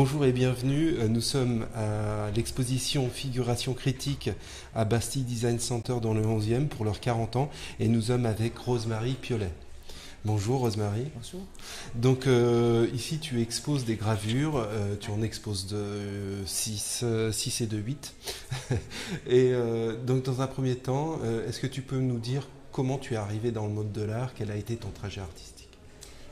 Bonjour et bienvenue. Nous sommes à l'exposition Figuration critique à Bastille Design Center dans le 11e pour leurs 40 ans et nous sommes avec Rosemarie Piolet. Bonjour Rosemarie. Bonjour. Donc ici tu exposes des gravures, tu en exposes de 6 et de 8. Et donc dans un premier temps, est-ce que tu peux nous dire comment tu es arrivé dans le monde de l'art, quel a été ton trajet artistique?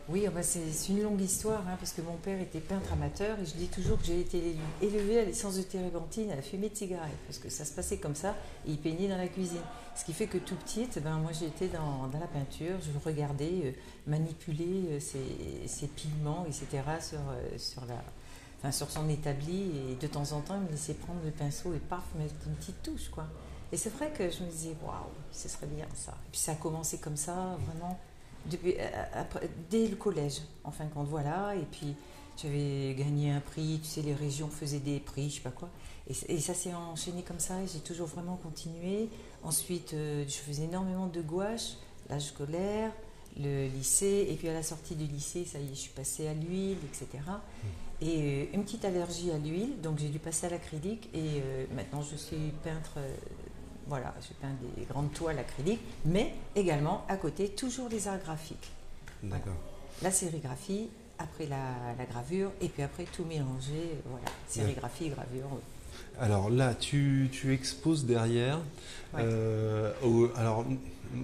Oui, c'est une longue histoire, parce que mon père était peintre amateur et je dis toujours que j'ai été élevée à l'essence de térébenthine, à la fumée de cigarette, parce que ça se passait comme ça et il peignait dans la cuisine. Ce qui fait que tout petite, moi j'étais dans la peinture, je regardais manipuler ces pigments, etc. sur son établi et de temps en temps il me laissait prendre le pinceau et paf, mettre une petite touche, quoi. Et c'est vrai que je me disais, waouh, ce serait bien ça. Et puis ça a commencé comme ça, vraiment. Dès le collège, en fin de compte, voilà. Et puis, j'avais gagné un prix, tu sais, les régions faisaient des prix, je sais pas quoi. Et ça s'est enchaîné comme ça, et j'ai toujours vraiment continué. Ensuite, je faisais énormément de gouache, l'âge scolaire, le lycée, et puis à la sortie du lycée, ça y est, je suis passée à l'huile, etc. Et une petite allergie à l'huile, donc j'ai dû passer à l'acrylique, et maintenant je suis peintre. Voilà, je peins des grandes toiles acryliques, mais également à côté, toujours les arts graphiques. D'accord. Voilà. La sérigraphie, après la gravure, et puis après tout mélanger, voilà, sérigraphie, gravure. Oui. Alors là, tu exposes derrière. Ouais. Alors,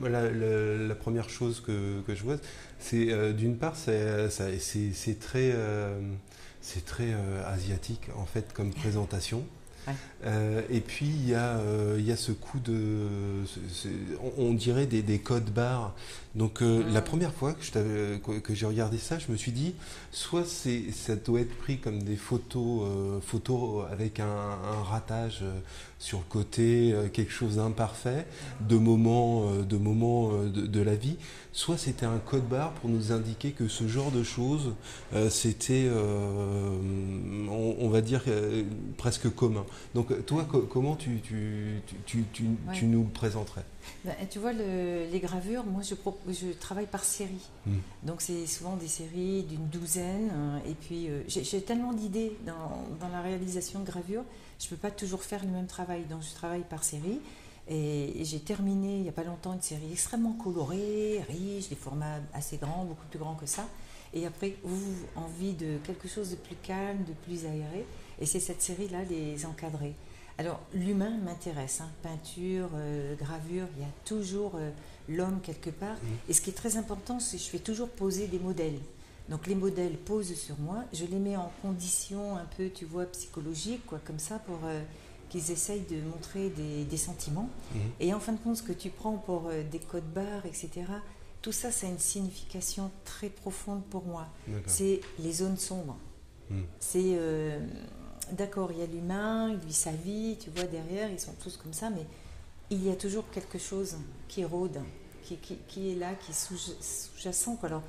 la première chose que je vois, c'est d'une part, c'est très, asiatique en fait comme présentation. Ouais. Et puis il y a ce coup de, on dirait des codes barres. Donc la première fois que j'ai regardé ça, je me suis dit, soit ça doit être pris comme des photos avec un ratage sur le côté, quelque chose d'imparfait, de moments de la vie, soit c'était un code barre pour nous indiquer que ce genre de choses, c'était, on va dire, presque commun. Donc toi, comment tu nous le présenterais? Tu vois, les gravures, moi je travaille par série. Donc c'est souvent des séries d'une douzaine. Et puis j'ai tellement d'idées dans la réalisation de gravures, je ne peux pas toujours faire le même travail. Donc je travaille par série. Et j'ai terminé il n'y a pas longtemps une série extrêmement colorée, riche, des formats assez grands, beaucoup plus grands que ça. Et après, envie de quelque chose de plus calme, de plus aéré. Et c'est cette série-là, les encadrés. Alors, l'humain m'intéresse, peinture, gravure, il y a toujours l'homme quelque part. Et ce qui est très important, c'est que je fais toujours poser des modèles. Donc, les modèles posent sur moi, je les mets en condition un peu, tu vois, psychologique, quoi, comme ça, pour qu'ils essayent de montrer des sentiments. Et en fin de compte, ce que tu prends pour des codes barres, etc., tout ça, ça a une signification très profonde pour moi. C'est les zones sombres. C'est... D'accord, il y a l'humain, il vit sa vie, tu vois, derrière, ils sont tous comme ça, mais il y a toujours quelque chose qui rôde, qui est là, qui est sous-jacent. Alors,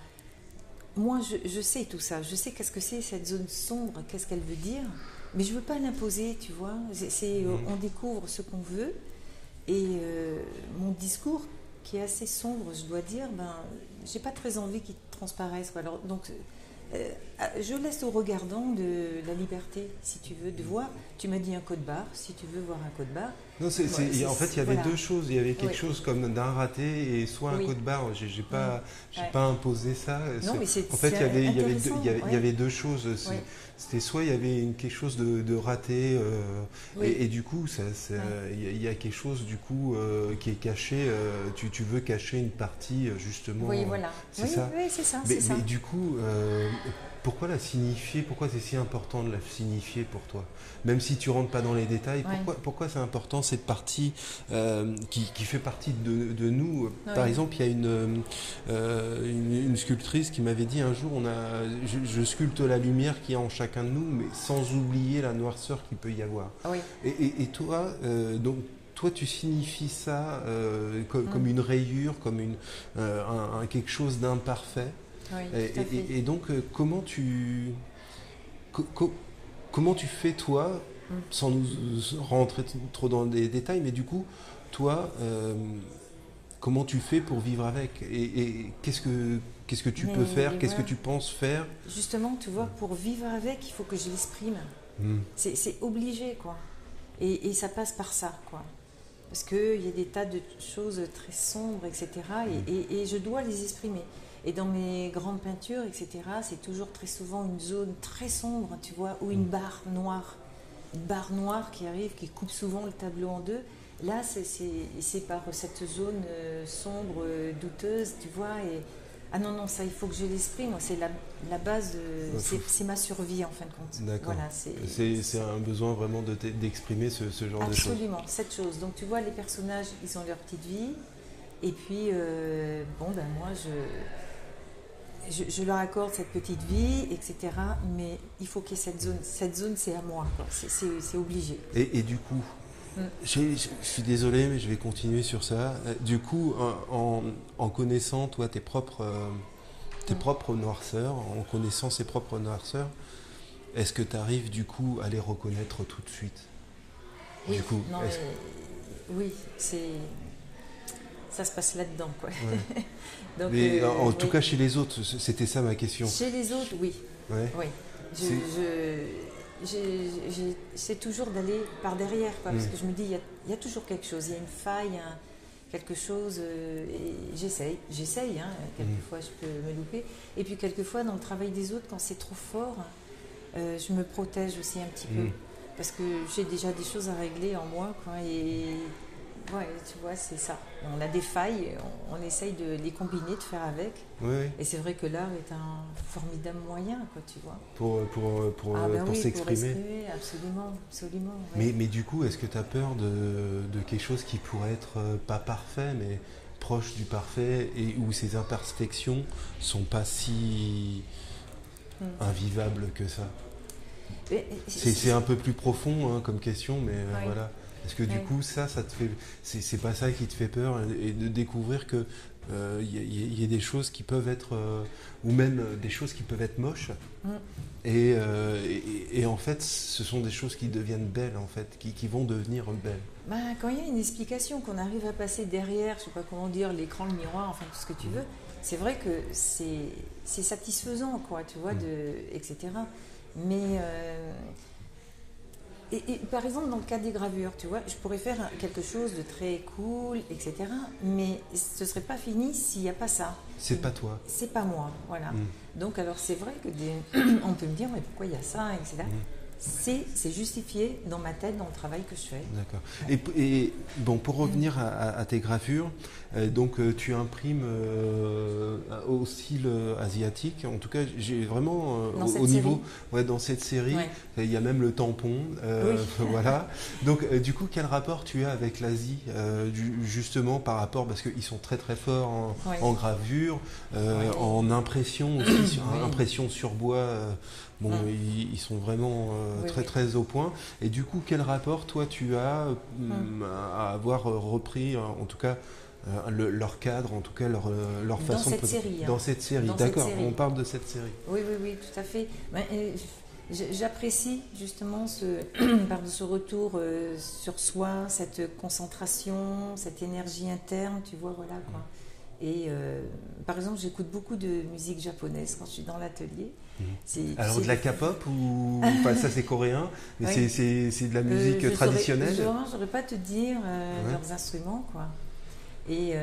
moi, je sais tout ça, je sais qu'est-ce que c'est cette zone sombre, qu'est-ce qu'elle veut dire, mais je ne veux pas l'imposer, tu vois. On découvre ce qu'on veut, et mon discours, qui est assez sombre, je dois dire, j'ai pas très envie qu'il transparaisse. Alors, donc, je laisse au regardant de la liberté, si tu veux, de voir. Tu m'as dit un code barre, si tu veux voir un code barre. Non, en fait, il y avait deux choses. Il y avait quelque chose comme d'un raté et soit un code barre. J'ai pas imposé ça. Non, mais en fait, il y avait deux choses. C'était soit il y avait quelque chose de raté et du coup, il y a quelque chose du coup qui est caché. Tu veux cacher une partie justement. Oui, voilà. C'est ça. Oui, c'est ça. Mais du coup, pourquoi la signifier? Pourquoi c'est si important de la signifier pour toi? Même si tu rentres pas dans les détails, pourquoi c'est important cette partie qui fait partie de nous? Par exemple, il y a une sculptrice qui m'avait dit un jour, je sculpte la lumière qu'il y a en chacun de nous, mais sans oublier la noirceur qu'il peut y avoir. Oui. Et toi, donc, toi, tu signifies ça comme une rayure, comme quelque chose d'imparfait. Oui, et donc, comment tu fais, toi, sans nous rentrer trop dans les détails, mais du coup, toi, comment tu fais pour vivre avec et qu'est-ce que tu peux faire, qu'est-ce que tu penses faire? Justement, tu vois, pour vivre avec, il faut que je l'exprime. C'est obligé, quoi. Et ça passe par ça, quoi. Parce qu'il y a des tas de choses très sombres, etc. Et je dois les exprimer. Et dans mes grandes peintures, etc., c'est toujours très souvent une zone très sombre, tu vois, ou une barre noire. Une barre noire qui arrive, qui coupe souvent le tableau en deux. Là, c'est par cette zone sombre, douteuse, tu vois. Ah non, ça, il faut que je l'exprime. C'est la base, c'est ma survie, en fin de compte. D'accord. Voilà, c'est un besoin vraiment d'exprimer ce genre de choses. Absolument, cette chose. Donc, tu vois, les personnages, ils ont leur petite vie. Et puis, moi, je leur accorde cette petite vie, etc. Mais il faut qu'il y ait cette zone. Cette zone, c'est à moi. C'est obligé. Et du coup, je suis désolé, mais je vais continuer sur ça. Du coup, en connaissant, toi, tes propres noirceurs, en connaissant ses propres noirceurs, est-ce que tu arrives, du coup, à les reconnaître tout de suite? Oui, du coup, oui, ça se passe là-dedans, quoi. Ouais. Donc, mais en tout cas, chez les autres, c'était ça ma question. Chez les autres, oui. Ouais. Oui. J'essaie toujours d'aller par derrière, quoi, parce que je me dis, il y a toujours quelque chose, il y a une faille, quelque chose, et j'essaye, quelquefois je peux me louper. Et puis quelquefois, dans le travail des autres, quand c'est trop fort, je me protège aussi un petit peu, parce que j'ai déjà des choses à régler en moi, quoi, et ouais, tu vois, c'est ça. On a des failles, on essaye de les combiner, de faire avec. Oui. Et c'est vrai que l'art est un formidable moyen, quoi, tu vois. Pour s'exprimer. Pour absolument. Ouais. Mais du coup, est-ce que tu as peur de quelque chose qui pourrait être pas parfait, mais proche du parfait, et où ces imperfections sont pas si invivables que ça? C'est un peu plus profond, hein, comme question, mais voilà. Est-ce que du coup, ça te fait, c'est pas ça qui te fait peur, et de découvrir que y a des choses qui peuvent être, ou même des choses qui peuvent être moches, et en fait, ce sont des choses qui deviennent belles, en fait, qui vont devenir belles. Quand il y a une explication, qu'on arrive à passer derrière, je sais pas comment dire, l'écran, le miroir, enfin tout ce que tu veux, c'est vrai que c'est satisfaisant, quoi, tu vois, etc. Mais et par exemple, dans le cas des gravures, tu vois, je pourrais faire quelque chose de très cool, etc. Mais ce ne serait pas fini s'il n'y a pas ça. C'est pas toi. C'est pas moi, voilà. Donc, alors, c'est vrai que on peut me dire, mais pourquoi il y a ça, etc. C'est justifié dans ma tête, dans le travail que je fais. D'accord. Et bon, pour revenir à tes gravures, donc tu imprimes au style asiatique. En tout cas, j'ai vraiment au niveau, dans cette série, il y a même le tampon, voilà. Donc, du coup, quel rapport tu as avec l'Asie, justement par rapport, parce qu'ils sont très très forts en gravure, en impression aussi, impression sur bois. Ils sont vraiment très au point. Et du coup, quel rapport, toi, tu as à avoir repris, en tout cas, leur cadre, en tout cas, leur façon de... Dans cette série, d'accord, on parle de cette série. Oui, tout à fait. J'apprécie justement ce retour sur soi, cette concentration, cette énergie interne, tu vois, voilà, quoi. Et par exemple, j'écoute beaucoup de musique japonaise quand je suis dans l'atelier. Alors de la K-pop ou enfin, ça c'est coréen, mais c'est de la musique traditionnelle. Je ne saurais pas te dire leurs instruments, quoi. Et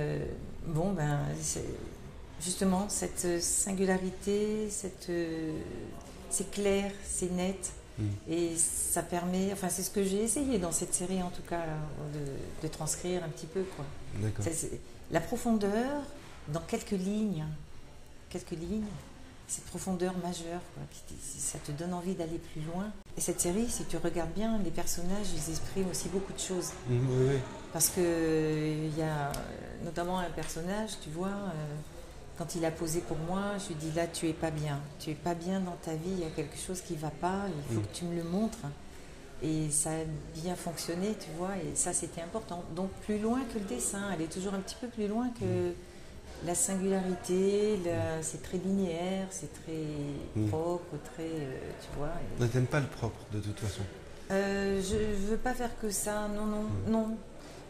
justement cette singularité, c'est clair, c'est net. Et ça permet, enfin c'est ce que j'ai essayé dans cette série en tout cas, de transcrire un petit peu, quoi. D'accord. La profondeur dans quelques lignes, cette profondeur majeure, quoi, ça te donne envie d'aller plus loin. Et cette série, si tu regardes bien, les personnages, ils expriment aussi beaucoup de choses. Oui. Parce qu'il y a notamment un personnage, tu vois, quand il a posé pour moi, je lui dis là, tu es pas bien dans ta vie, il y a quelque chose qui va pas, il faut que tu me le montres. Et ça a bien fonctionné, tu vois, et ça c'était important. Donc plus loin que le dessin, elle est toujours un petit peu plus loin que la singularité, c'est très linéaire, c'est très propre, très, tu vois. Et... T'aimes pas le propre de toute façon? Je veux pas faire que ça, non.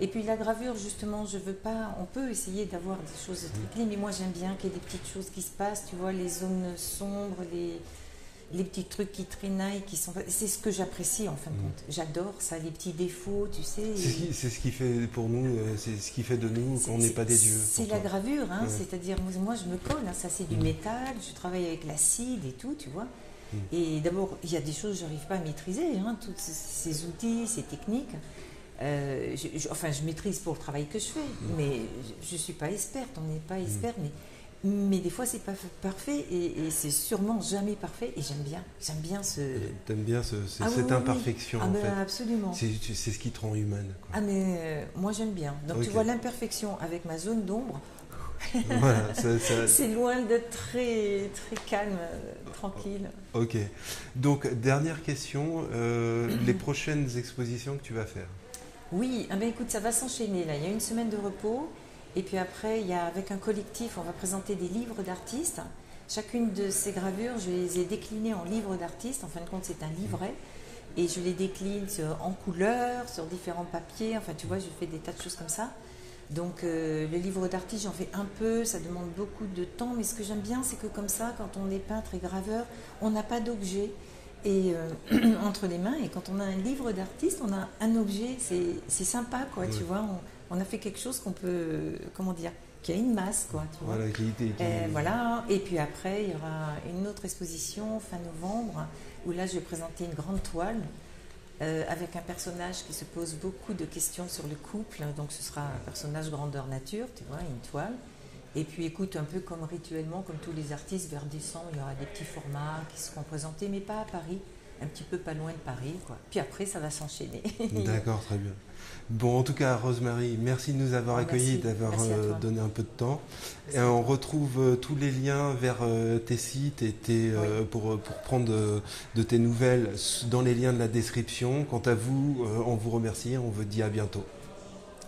Et puis la gravure, justement, je veux pas. On peut essayer d'avoir des choses très clean, mais moi j'aime bien qu'il y ait des petites choses qui se passent. Tu vois, les zones sombres, les petits trucs qui traînaillent, qui sont. C'est ce que j'apprécie en fin de compte. J'adore ça, les petits défauts, tu sais. C'est ce qui fait pour nous, c'est ce qui fait de nous qu'on n'est pas des dieux. C'est la gravure, hein, c'est-à-dire moi je me colle, hein, ça c'est du métal, je travaille avec l'acide et tout, tu vois. Et d'abord, il y a des choses que je n'arrive pas à maîtriser, hein, tous ces outils, ces techniques. Je maîtrise pour le travail que je fais, mais je ne suis pas experte, on n'est pas expert, mais des fois c'est pas parfait et c'est sûrement jamais parfait et j'aime bien ce... T'aimes bien cette imperfection en fait. Absolument. C'est ce qui te rend humaine. Quoi. Ah mais moi j'aime bien. Donc tu vois l'imperfection avec ma zone d'ombre, voilà, c'est loin d'être très, très calme, tranquille. Ok. Donc dernière question, les prochaines expositions que tu vas faire? Oui, écoute, ça va s'enchaîner là. Il y a une semaine de repos. Et puis après, avec un collectif, on va présenter des livres d'artistes. Chacune de ces gravures, je les ai déclinées en livres d'artistes. En fin de compte, c'est un livret. Et je les décline en couleurs, sur différents papiers. Enfin, tu vois, je fais des tas de choses comme ça. Donc, le livre d'artiste, j'en fais un peu. Ça demande beaucoup de temps. Mais ce que j'aime bien, c'est que comme ça, quand on est peintre et graveur, on n'a pas d'objet entre les mains. Et quand on a un livre d'artiste, on a un objet. C'est sympa, quoi, tu vois. On a fait quelque chose qu'on peut, comment dire, qui a une masse, quoi. Tu vois. Voilà. Et puis après, il y aura une autre exposition fin novembre où là, je vais présenter une grande toile avec un personnage qui se pose beaucoup de questions sur le couple. Donc, ce sera un personnage grandeur nature, tu vois, une toile. Et puis, écoute, un peu comme rituellement, comme tous les artistes, vers décembre, il y aura des petits formats qui seront présentés, mais pas à Paris, un petit peu pas loin de Paris, quoi. Puis après, ça va s'enchaîner. D'accord, très bien. Bon, en tout cas, Rosemary, merci de nous avoir accueillis, d'avoir donné un peu de temps. Et on retrouve tous les liens vers tes sites et pour prendre de tes nouvelles dans les liens de la description. Quant à vous, on vous remercie et on vous dit à bientôt.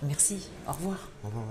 Merci, au revoir. Au revoir.